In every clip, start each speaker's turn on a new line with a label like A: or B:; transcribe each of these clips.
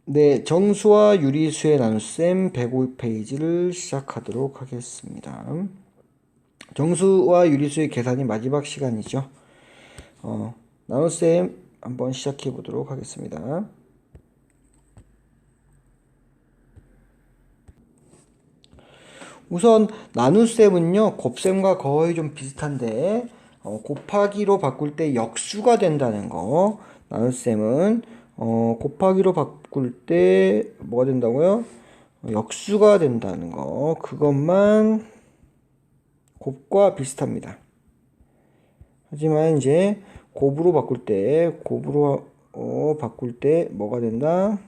A: 네, 정수와 유리수의 나눗셈 105페이지를 시작하도록 하겠습니다. 정수와 유리수의 계산이 마지막 시간이죠. 나눗셈 한번 시작해 보도록 하겠습니다. 우선 나눗셈은요, 곱셈과 거의 좀 비슷한데 곱하기로 바꿀 때 역수가 된다는 거. 나눗셈은 곱하기로 바꿀 때 뭐가 된다고요? 역수가 된다는 거. 그것만 곱과 비슷합니다. 하지만 이제 곱으로 바꿀 때 뭐가 된다?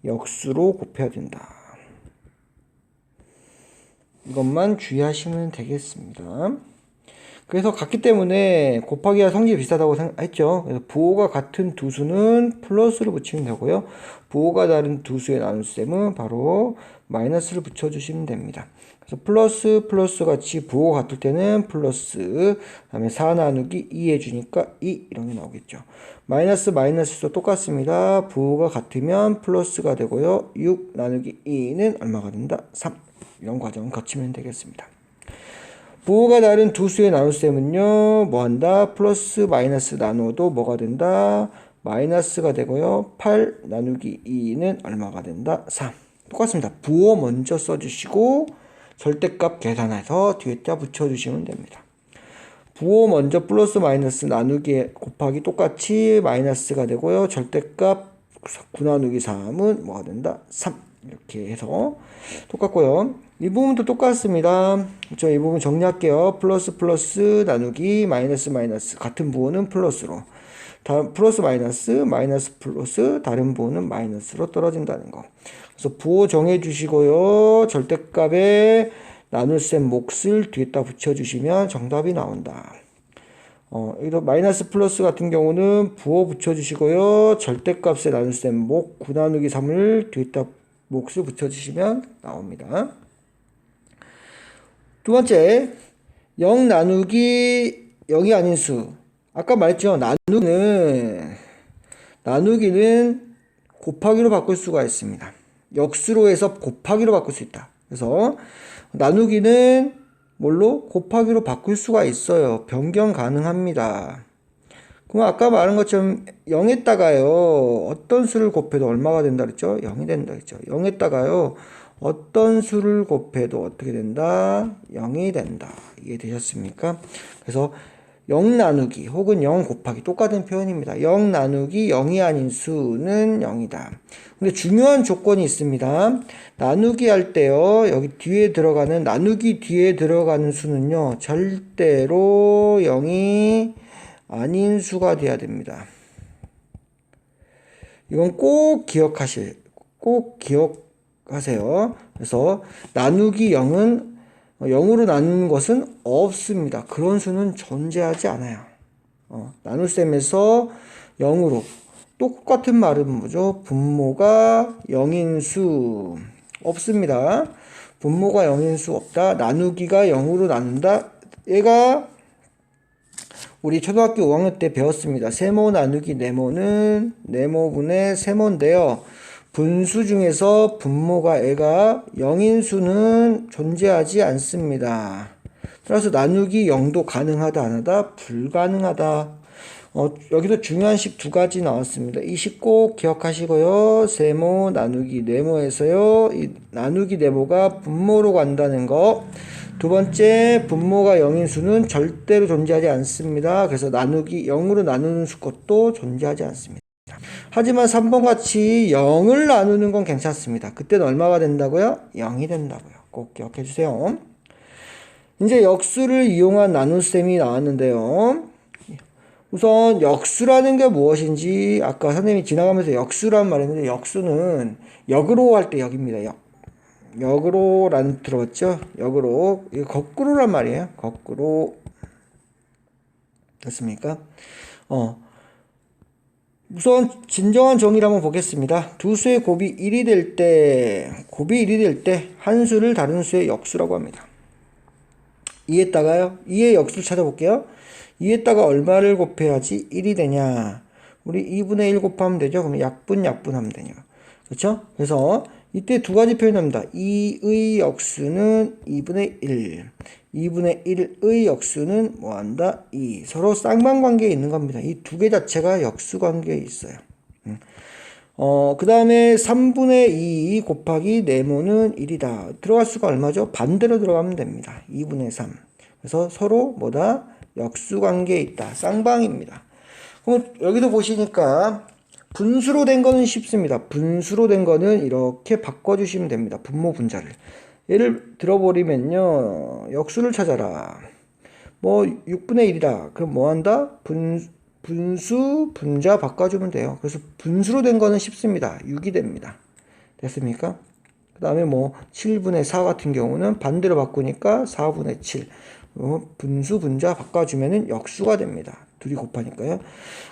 A: 역수로 곱해야 된다. 이것만 주의하시면 되겠습니다. 그래서 같기 때문에 곱하기와 성질이 비슷하다고 했죠. 그래서 부호가 같은 두 수는 플러스를 붙이면 되고요. 부호가 다른 두 수의 나눗셈은 바로 마이너스를 붙여주시면 됩니다. 그래서 플러스 같이 부호가 같을 때는 플러스, 다음에 4 나누기 2 해주니까 2 이런 게 나오겠죠. 마이너스도 똑같습니다. 부호가 같으면 플러스가 되고요. 6 나누기 2는 얼마가 된다? 3. 이런 과정을 거치면 되겠습니다. 부호가 다른 두 수의 나눗셈은요, 뭐한다? 플러스 마이너스 나누어도 뭐가 된다? 마이너스가 되고요. 8 나누기 2는 얼마가 된다? 3. 똑같습니다. 부호 먼저 써주시고 절대값 계산해서 뒤에다 붙여주시면 됩니다. 부호 먼저 플러스 마이너스 나누기 곱하기 똑같이 마이너스가 되고요. 절대값 9 나누기 3은 뭐가 된다? 3. 이렇게 해서 똑같고요. 이 부분도 똑같습니다. 그렇죠? 이 부분 정리할게요. 플러스 나누기 마이너스 같은 부호는 플러스로, 플러스 마이너스 플러스 다른 부호는 마이너스로 떨어진다는 거. 그래서 부호 정해 주시고요. 절대값에 나눗셈 몫을 뒤에다 붙여주시면 정답이 나온다. 여기서 마이너스 플러스 같은 경우는 부호 붙여주시고요. 절대값에 나눗셈 몫 9 나누기 3을 뒤에다 몫을 붙여주시면 나옵니다. 두 번째, 0 나누기 0이 아닌 수. 아까 말했죠. 나누기는 곱하기로 바꿀 수가 있습니다. 역수로 해서 곱하기로 바꿀 수 있다. 그래서 나누기는 뭘로? 곱하기로 바꿀 수가 있어요. 변경 가능합니다. 그럼 아까 말한 것처럼 0에다가요, 어떤 수를 곱해도 얼마가 된다 그랬죠? 0이 된다 그랬죠. 0에다가요, 어떤 수를 곱해도 어떻게 된다? 0이 된다. 이해되셨습니까? 그래서 0 나누기 혹은 0 곱하기 똑같은 표현입니다. 0 나누기 0이 아닌 수는 0이다. 근데 중요한 조건이 있습니다. 나누기 할 때요, 여기 나누기 뒤에 들어가는 수는요, 절대로 0이 아닌 수가 돼야 됩니다. 이건 꼭 기억하세요. 그래서 나누기 0은 0으로 나누는 것은 없습니다. 그런 수는 존재하지 않아요. 나눗셈에서 0으로 똑같은 말은 뭐죠? 분모가 0인 수 없습니다. 분모가 0인 수 없다. 나누기가 0으로 나눈다. 얘가 우리 초등학교 5학년 때 배웠습니다. 세모 나누기 네모는 네모분의 세모인데요. 분수 중에서 분모가 애가 0인 수는 존재하지 않습니다. 따라서 나누기 0도 가능하다 안 하다? 불가능하다. 여기도 중요한 식 두 가지 나왔습니다. 이 식 꼭 기억하시고요. 세모 나누기 네모에서요, 이 나누기 네모가 분모로 간다는 거. 두 번째, 분모가 0인 수는 절대로 존재하지 않습니다. 그래서 나누기 0으로 나누는 수 것도 존재하지 않습니다. 하지만 3번 같이 0을 나누는 건 괜찮습니다. 그때는 얼마가 된다고요? 0이 된다고요. 꼭 기억해 주세요. 이제 역수를 이용한 나눗셈이 나왔는데요. 우선 역수라는 게 무엇인지 아까 선생님이 지나가면서 역수란 말했는데, 역수는 역으로 할 때 역입니다. 역으로라는 들어봤죠? 역으로. 이거 거꾸로란 말이에요. 거꾸로. 됐습니까? 우선 진정한 정의를 한번 보겠습니다. 두 수의 곱이 1이 될 때 한 수를 다른 수의 역수라고 합니다. 2에다가요. 2의 역수를 찾아볼게요. 2에다가 얼마를 곱해야지 1이 되냐? 우리 2분의 1 곱하면 되죠. 그럼 약분 하면 되냐. 그렇죠? 그래서 이때 두 가지 표현합니다. 2의 역수는 2분의 1. 2분의 1의 역수는 뭐한다? 2. 서로 쌍방관계에 있는 겁니다. 이 두 개 자체가 역수관계에 있어요. 그 다음에 3분의 2 곱하기 네모는 1이다. 들어갈 수가 얼마죠? 반대로 들어가면 됩니다. 2분의 3. 그래서 서로 뭐다? 역수관계에 있다. 쌍방입니다. 그럼 여기도 보시니까 분수로 된 거는 쉽습니다. 분수로 된 거는 이렇게 바꿔주시면 됩니다. 분모 분자를. 예를 들어버리면요. 역수를 찾아라. 뭐 6분의 1이다. 그럼 뭐 한다? 분수 분자 바꿔주면 돼요. 그래서 분수로 된 거는 쉽습니다. 6이 됩니다. 됐습니까? 그 다음에 뭐 7분의 4 같은 경우는 반대로 바꾸니까 4분의 7. 분수 분자 바꿔주면은 역수가 됩니다. 둘이 곱하니까요.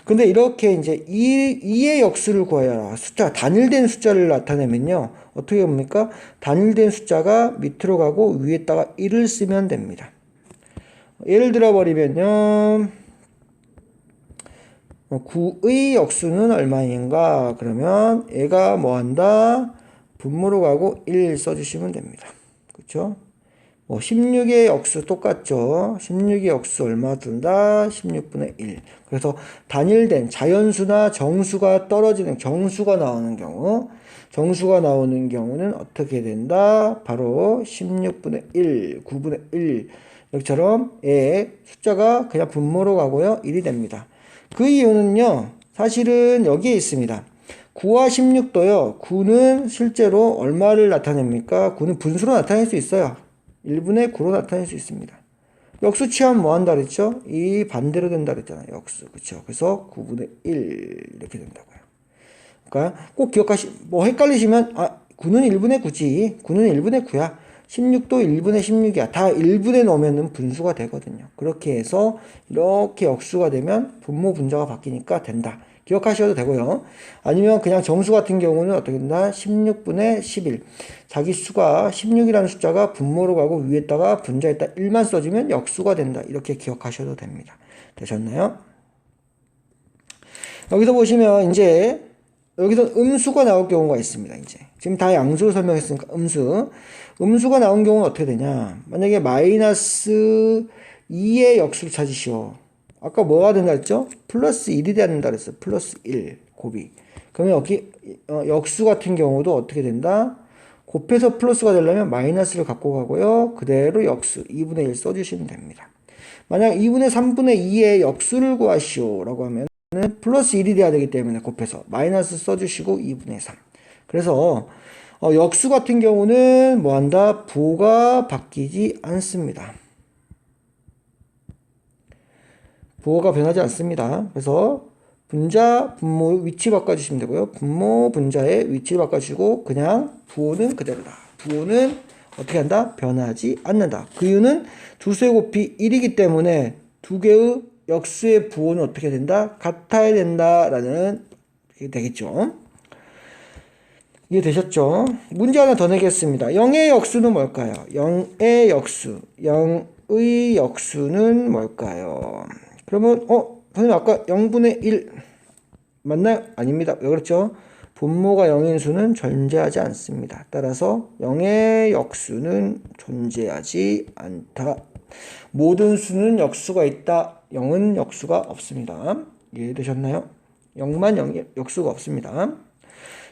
A: 근데 이렇게 이제 2의 역수를 구하여라. 숫자, 단일된 숫자를 나타내면요. 어떻게 봅니까? 단일된 숫자가 밑으로 가고 위에다가 1을 쓰면 됩니다. 예를 들어버리면요. 9의 역수는 얼마인가? 그러면 얘가 뭐 한다? 분모로 가고 1 써주시면 됩니다. 그쵸? 16의 역수 똑같죠. 16의 역수 얼마 든다? 16분의 1. 그래서 단일된 자연수나 정수가 떨어지는 정수가 나오는 경우는 어떻게 된다? 바로 16분의 1, 9분의 1 여기처럼 숫자가 그냥 분모로 가고요. 1이 됩니다. 그 이유는요. 사실은 여기에 있습니다. 9와 16도요. 9는 실제로 얼마를 나타냅니까? 9는 분수로 나타낼 수 있어요. 1분의 9로 나타낼 수 있습니다. 역수 취하면 뭐 한다 그랬죠? 이 반대로 된다 그랬잖아요. 역수. 그쵸? 그래서 9분의 1 이렇게 된다고요. 그러니까 꼭 뭐 헷갈리시면 9는 1분의 9지. 9는 1분의 9야. 16도 1분의 16이야. 다 1분에 넣으면 분수가 되거든요. 그렇게 해서 이렇게 역수가 되면 분모 분자가 바뀌니까 된다. 기억하셔도 되고요. 아니면 그냥 정수 같은 경우는 어떻게 된다? 16분의 11. 자기 수가 16이라는 숫자가 분모로 가고 위에다가 분자에다 1만 써주면 역수가 된다. 이렇게 기억하셔도 됩니다. 되셨나요? 여기서 보시면 이제 여기서 음수가 나올 경우가 있습니다. 이제 지금 다 양수로 설명했으니까 음수가 나온 경우는 어떻게 되냐? 만약에 마이너스 2의 역수를 찾으시오. 아까 뭐가 된다 했죠? 플러스 1이 된다 그랬어. 플러스 1 곱이. 그러면 여기 역수 같은 경우도 어떻게 된다? 곱해서 플러스가 되려면 마이너스를 갖고 가고요. 그대로 역수 2분의 1 써주시면 됩니다. 만약 2분의 3분의 2의 역수를 구하시오 라고 하면 플러스 1이 돼야 되기 때문에 곱해서 마이너스 써주시고 2분의 3. 그래서 역수 같은 경우는 뭐한다? 부호가 바뀌지 않습니다. 부호가 변하지 않습니다. 그래서 분자, 분모 위치 바꿔주시면 되고요. 분모, 분자의 위치를 바꿔주시고 그냥 부호는 그대로다. 부호는 어떻게 한다? 변하지 않는다. 그 이유는 두수의 곱이 1이기 때문에 두 개의 역수의 부호는 어떻게 된다? 같아야 된다라는 게 되겠죠. 이해되셨죠? 문제 하나 더 내겠습니다. 0의 역수는 뭘까요? 0의 역수. 0의 역수는 뭘까요? 그러면 선생님 아까 0분의 1 맞나요? 아닙니다. 왜 그렇죠? 분모가 0인 수는 존재하지 않습니다. 따라서 0의 역수는 존재하지 않다. 모든 수는 역수가 있다. 0은 역수가 없습니다. 이해되셨나요? 0만 역수가 없습니다.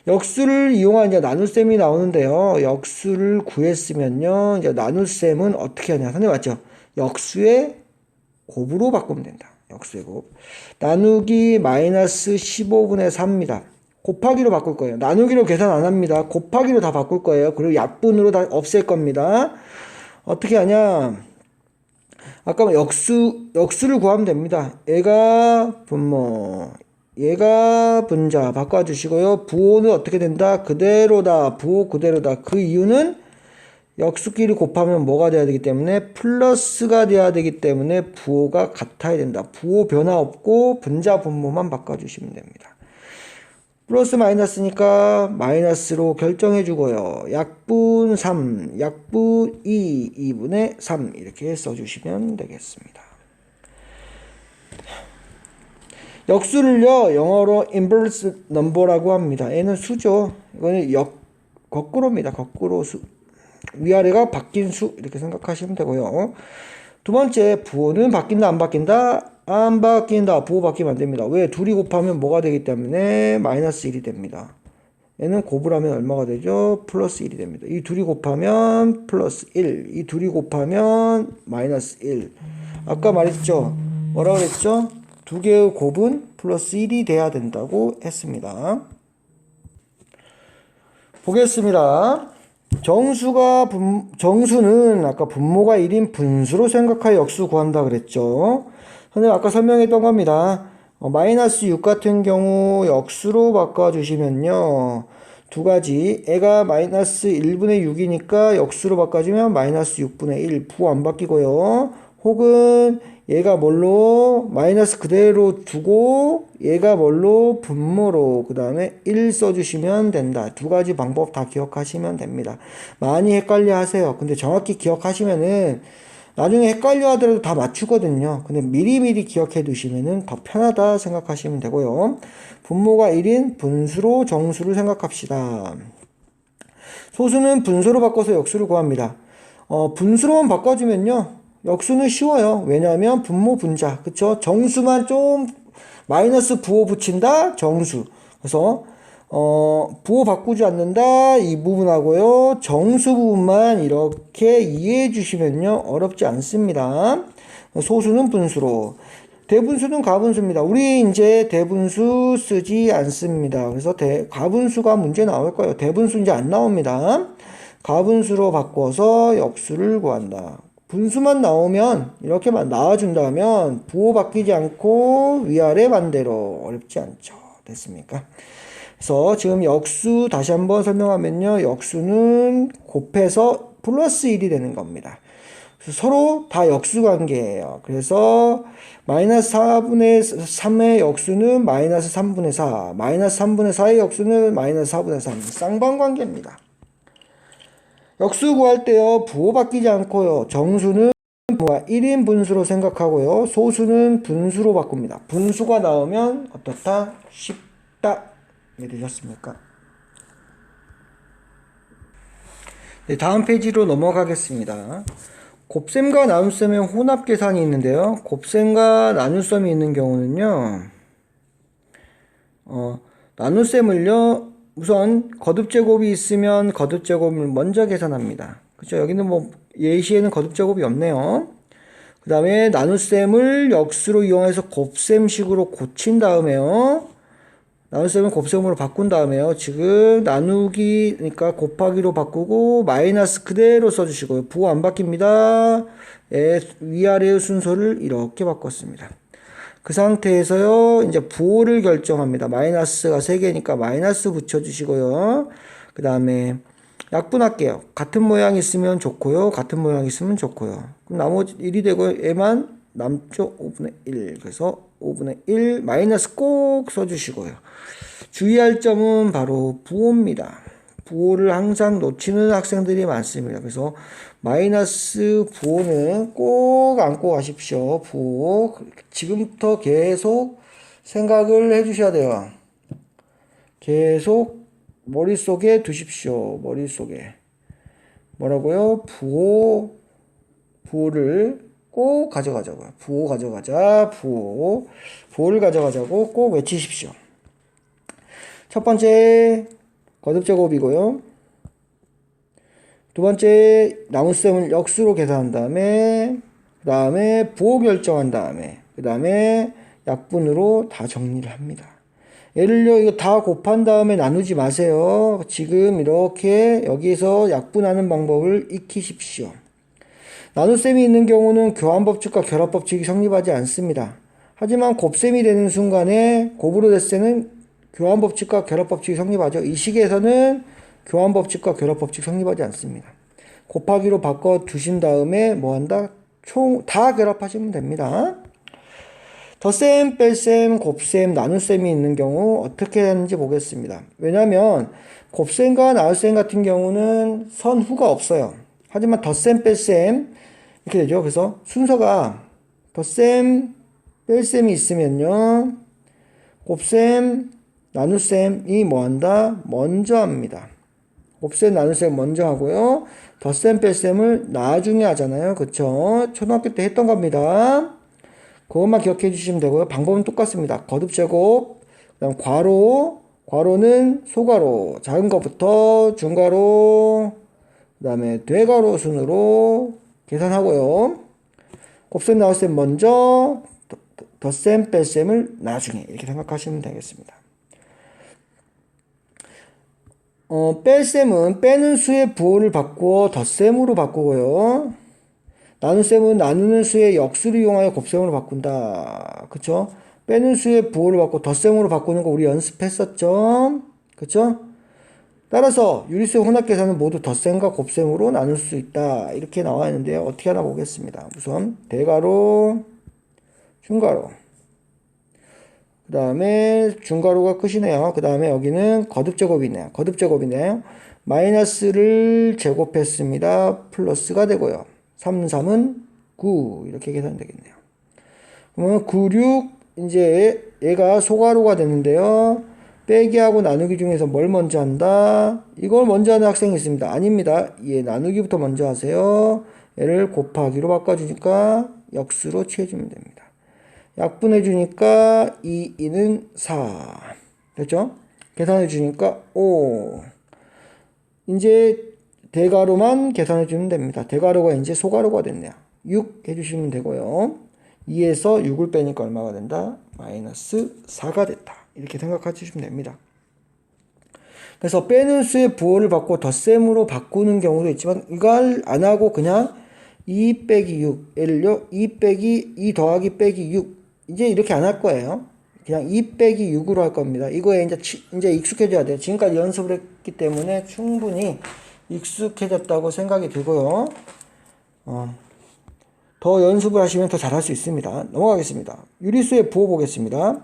A: 역수를 이용한 이제 나눗셈이 나오는데요. 역수를 구했으면요. 이제 나눗셈은 어떻게 하냐. 선생님 맞죠? 역수의 곱으로 바꾸면 된다. 역수의 곱. 나누기 마이너스 15분의 4입니다. 곱하기로 바꿀 거예요. 나누기로 계산 안 합니다. 곱하기로 다 바꿀 거예요. 그리고 약분으로 다 없앨 겁니다. 어떻게 하냐. 아까 역수를 구하면 됩니다. 얘가 분모, 얘가 분자 바꿔주시고요. 부호는 어떻게 된다? 그대로다. 부호 그대로다. 그 이유는 역수끼리 곱하면 뭐가 돼야 되기 때문에 플러스가 돼야 되기 때문에 부호가 같아야 된다. 부호 변화 없고 분자 분모만 바꿔주시면 됩니다. 플러스 마이너스니까 마이너스로 결정해 주고요. 약분 3, 약분 2, 2분의 3 이렇게 써주시면 되겠습니다. 역수를요, 영어로 inverse number라고 합니다. 얘는 수죠. 이거는 거꾸로입니다. 거꾸로 수. 위아래가 바뀐 수. 이렇게 생각하시면 되고요. 두 번째, 부호는 바뀐다, 안 바뀐다? 안 바뀐다. 부호 바뀌면 안 됩니다. 왜? 둘이 곱하면 뭐가 되기 때문에 마이너스 1이 됩니다. 얘는 곱을 하면 얼마가 되죠? 플러스 1이 됩니다. 이 둘이 곱하면 플러스 1. 이 둘이 곱하면 마이너스 1. 아까 말했죠? 뭐라고 그랬죠? 두 개의 곱은 플러스 1이 돼야 된다고 했습니다. 보겠습니다. 정수는 아까 분모가 1인 분수로 생각하여 역수 구한다 그랬죠. 선생님 아까 설명했던 겁니다. 마이너스 6 같은 경우 역수로 바꿔주시면요. 두 가지. 애가 마이너스 1분의 6이니까 역수로 바꿔주면 마이너스 6분의 1. 부호 안 바뀌고요. 혹은 얘가 뭘로 마이너스 그대로 두고 얘가 뭘로 분모로 그 다음에 1 써주시면 된다. 두 가지 방법 다 기억하시면 됩니다. 많이 헷갈려 하세요. 근데 정확히 기억하시면은 나중에 헷갈려 하더라도 다 맞추거든요. 근데 미리미리 기억해 두시면은 더 편하다 생각하시면 되고요. 분모가 1인 분수로 정수를 생각합시다. 소수는 분수로 바꿔서 역수를 구합니다. 분수로만 바꿔주면요. 역수는 쉬워요. 왜냐하면 분모 분자. 그쵸? 정수만 좀 마이너스 부호 붙인다. 정수. 그래서 부호 바꾸지 않는다. 이 부분하고요. 정수 부분만 이렇게 이해해 주시면요. 어렵지 않습니다. 소수는 분수로. 대분수는 가분수입니다. 우리 이제 대분수 쓰지 않습니다. 그래서 가분수가 문제 나올 거예요. 대분수 이제 안 나옵니다. 가분수로 바꿔서 역수를 구한다. 분수만 나오면 이렇게만 나와준다면 부호 바뀌지 않고 위아래 반대로 어렵지 않죠. 됐습니까? 그래서 지금 역수 다시 한번 설명하면요. 역수는 곱해서 플러스 1이 되는 겁니다. 그래서 서로 다 역수 관계예요. 그래서 마이너스 4분의 3의 역수는 마이너스 3분의 4, 마이너스 3분의 4의 역수는 마이너스 4분의 3. 쌍방관계입니다. 역수 구할 때요. 부호 바뀌지 않고요. 정수는 1인 분수로 생각하고요. 소수는 분수로 바꿉니다. 분수가 나오면 어떻다? 쉽다. 이해되셨습니까? 네, 다음 페이지로 넘어가겠습니다. 곱셈과 나눗셈의 혼합 계산이 있는데요. 곱셈과 나눗셈이 있는 경우는요. 나눗셈을요. 우선 거듭제곱이 있으면 거듭제곱을 먼저 계산합니다. 그렇죠? 여기는 뭐 예시에는 거듭제곱이 없네요. 그 다음에 나눗셈을 역수로 이용해서 곱셈식으로 고친 다음에요. 나눗셈을 곱셈으로 바꾼 다음에요. 지금 나누기 그러니까 곱하기로 바꾸고 마이너스 그대로 써주시고요. 부호 안 바뀝니다. 위아래의 순서를 이렇게 바꿨습니다. 그 상태에서요, 이제 부호를 결정합니다. 마이너스가 3개니까 마이너스 붙여주시고요. 그 다음에 약분할게요. 같은 모양 있으면 좋고요. 같은 모양 있으면 좋고요. 그럼 나머지 1이 되고 얘만 남죠. 5분의 1. 그래서 5분의 1 마이너스 꼭 써주시고요. 주의할 점은 바로 부호입니다. 부호를 항상 놓치는 학생들이 많습니다. 그래서 마이너스 부호는 꼭 안고 가십시오. 부호. 지금부터 계속 생각을 해 주셔야 돼요. 계속 머릿속에 두십시오. 머릿속에. 뭐라고요? 부호를 꼭 가져가자고요. 부호 가져가자. 부호를 가져가자고 꼭 외치십시오. 첫 번째 거듭제곱이고요. 두 번째 나눗셈을 역수로 계산한 다음에 그 다음에 부호 결정한 다음에 그 다음에 약분으로 다 정리를 합니다. 얘를요 이거 다 곱한 다음에 나누지 마세요. 지금 이렇게 여기서 약분하는 방법을 익히십시오. 나눗셈이 있는 경우는 교환법칙과 결합법칙이 성립하지 않습니다. 하지만 곱셈이 되는 순간에 곱으로 됐을 때는 교환법칙과 결합법칙이 성립하죠. 이 시기에서는 교환법칙과 결합법칙 성립하지 않습니다. 곱하기로 바꿔 두신 다음에 뭐 한다? 총 다 결합하시면 됩니다. 덧셈, 뺄셈, 곱셈, 나눗셈이 있는 경우 어떻게 하는지 보겠습니다. 왜냐하면 곱셈과 나눗셈 같은 경우는 선후가 없어요. 하지만 덧셈, 뺄셈 이렇게 되죠. 그래서 순서가 덧셈, 뺄셈이 있으면요. 곱셈, 나눗셈이 뭐한다? 먼저 합니다. 곱셈, 나눗셈 먼저 하고요. 덧셈, 뺄셈을 나중에 하잖아요. 그쵸? 초등학교 때 했던 겁니다. 그것만 기억해 주시면 되고요. 방법은 똑같습니다. 거듭, 제곱, 그 다음 괄호, 괄호는 소괄호, 작은 것부터 중괄호, 그 다음에 대괄호 순으로 계산하고요. 곱셈, 나눗셈 먼저, 덧셈, 뺄셈을 나중에 이렇게 생각하시면 되겠습니다. 뺄셈은 빼는 수의 부호를 바꾸어 덧셈으로 바꾸고요. 나눗셈은 나누는 수의 역수를 이용하여 곱셈으로 바꾼다. 그쵸? 빼는 수의 부호를 바꾸고 덧셈으로 바꾸는 거 우리 연습했었죠? 그쵸? 따라서 유리수 혼합계산은 모두 덧셈과 곱셈으로 나눌 수 있다. 이렇게 나와 있는데요. 어떻게 하나 보겠습니다. 우선 대괄호, 중괄호, 그 다음에 중괄호가 끝이네요. 그 다음에 여기는 거듭제곱이네요. 거듭제곱이네요. 마이너스를 제곱했습니다. 플러스가 되고요. 3, 3은 9 이렇게 계산되겠네요. 그러면 9, 6 이제 얘가 소괄호가 되는데요. 빼기하고 나누기 중에서 뭘 먼저 한다? 이걸 먼저 하는 학생이 있습니다. 아닙니다. 얘 나누기부터 먼저 하세요. 얘를 곱하기로 바꿔주니까 역수로 취해주면 됩니다. 약분해 주니까 2, 2는 4 됐죠? 계산해 주니까 5. 이제 대괄호만 계산해 주면 됩니다. 대괄호가 이제 소괄호가 됐네요. 6 해주시면 되고요. 2에서 6을 빼니까 얼마가 된다? 마이너스 4가 됐다. 이렇게 생각해 주시면 됩니다. 그래서 빼는 수의 부호를 바꿔 덧셈으로 바꾸는 경우도 있지만 이걸 안 하고 그냥 2 빼기 6 예를요 2 빼기 2 더하기 빼기 6 이제 이렇게 안 할 거예요. 그냥 2 빼기 6으로 할 겁니다. 이거에 이제 익숙해져야 돼요. 지금까지 연습을 했기 때문에 충분히 익숙해졌다고 생각이 들고요. 더 연습을 하시면 더 잘할 수 있습니다. 넘어가겠습니다. 유리수의 부호 보겠습니다.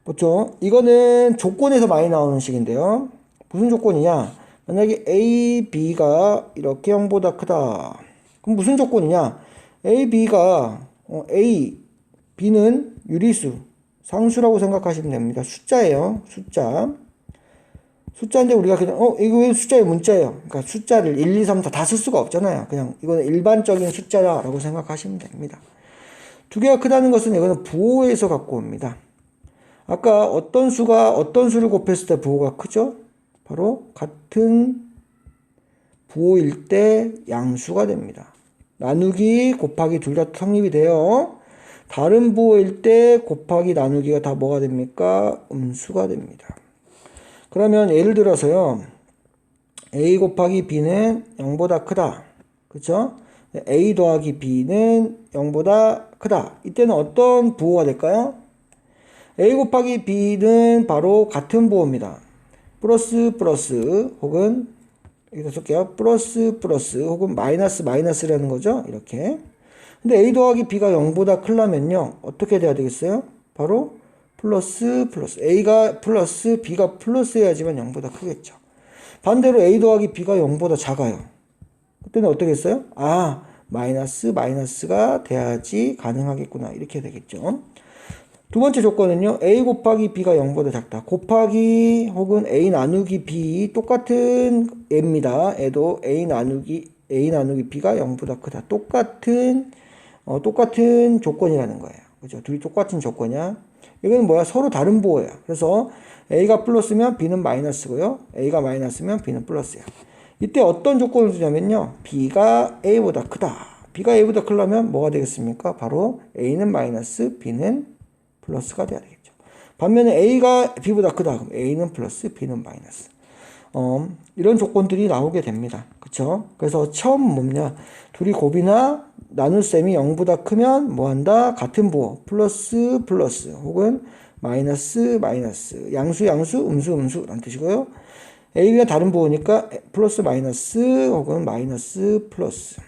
A: 뭐죠? 이거는 조건에서 많이 나오는 식인데요. 무슨 조건이냐? 만약에 A, B가 이렇게 0보다 크다. 그럼 무슨 조건이냐? A, B가 A, B는 유리수, 상수라고 생각하시면 됩니다. 숫자예요. 숫자인데 우리가 그냥 이거 왜 숫자의 문자예요? 그러니까 숫자를 1, 2, 3, 4 다 쓸 수가 없잖아요. 그냥 이거는 일반적인 숫자라고 생각하시면 됩니다. 두 개가 크다는 것은 이거는 부호에서 갖고 옵니다. 아까 어떤 수가 어떤 수를 곱했을 때 부호가 크죠? 바로 같은 부호일 때 양수가 됩니다. 나누기, 곱하기 둘 다 성립이 돼요. 다른 부호일 때 곱하기, 나누기가 다 뭐가 됩니까? 음수가 됩니다. 그러면 예를 들어서요. A 곱하기 B는 0보다 크다. 그쵸? A 더하기 B는 0보다 크다. 이때는 어떤 부호가 될까요? A 곱하기 B는 바로 같은 부호입니다. 플러스 플러스 혹은 여기다 쓸게요. 플러스 플러스 혹은 마이너스 마이너스라는 거죠. 이렇게. 근데 A 더하기 B가 0보다 크려면요. 어떻게 돼야 되겠어요? 바로 플러스 플러스. A가 플러스 B가 플러스 해야지만 0보다 크겠죠. 반대로 A 더하기 B가 0보다 작아요. 그때는 어떻게 했어요? 마이너스 마이너스가 돼야지 가능하겠구나. 이렇게 되겠죠. 두 번째 조건은요. A 곱하기 B가 0보다 작다. 곱하기 혹은 A 나누기 B 똑같은 애입니다. 애도 A 나누기 B가 0보다 크다. 똑같은 조건이라는 거예요. 그죠? 둘이 똑같은 조건이야. 이거는 뭐야? 서로 다른 부호예요. 그래서 A가 플러스면 B는 마이너스고요. A가 마이너스면 B는 플러스예요. 이때 어떤 조건을 두냐면요. B가 A보다 크다. B가 A보다 크려면 뭐가 되겠습니까? 바로 A는 마이너스, B는 플러스가 돼야 되겠죠. 반면에 A가 B보다 크다. 그럼 A는 플러스, B는 마이너스. 이런 조건들이 나오게 됩니다. 그쵸? 그래서 처음 뭐냐. 둘이 곱이나 나눗셈이 0보다 크면 뭐 한다? 같은 부호. 플러스, 플러스. 혹은 마이너스, 마이너스. 양수, 양수, 음수, 음수. 라는 뜻이고요. A가 다른 부호니까 플러스, 마이너스. 혹은 마이너스, 플러스.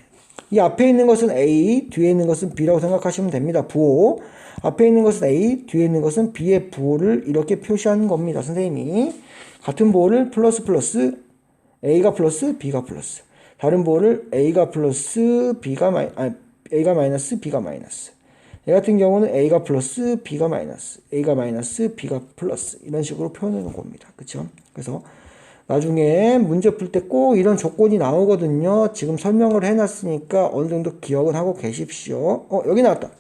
A: 이 앞에 있는 것은 A, 뒤에 있는 것은 B라고 생각하시면 됩니다. 부호. 앞에 있는 것은 A, 뒤에 있는 것은 B의 부호를 이렇게 표시하는 겁니다. 선생님이. 같은 부호를 플러스 플러스 A가 플러스 B가 플러스. 다른 부호를 A가 플러스 A가 마이너스 B가 마이너스. 얘 같은 경우는 A가 플러스, B가 마이너스, A가 마이너스, B가 플러스 이런 식으로 표현해 놓은 겁니다. 그쵸? 그래서 나중에 문제 풀 때 꼭 이런 조건이 나오거든요. 지금 설명을 해놨으니까 어느 정도 기억은 하고 계십시오. 여기 나왔다.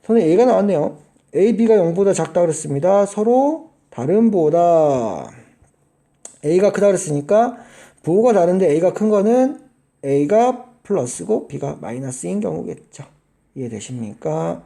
A: 선생님 A가 나왔네요. A, B가 0보다 작다 그랬습니다. 서로 다른 보다 A가 크다 그랬으니까 부호가 다른데 A가 큰 거는 A가 플러스고 B가 마이너스인 경우겠죠. 이해되십니까?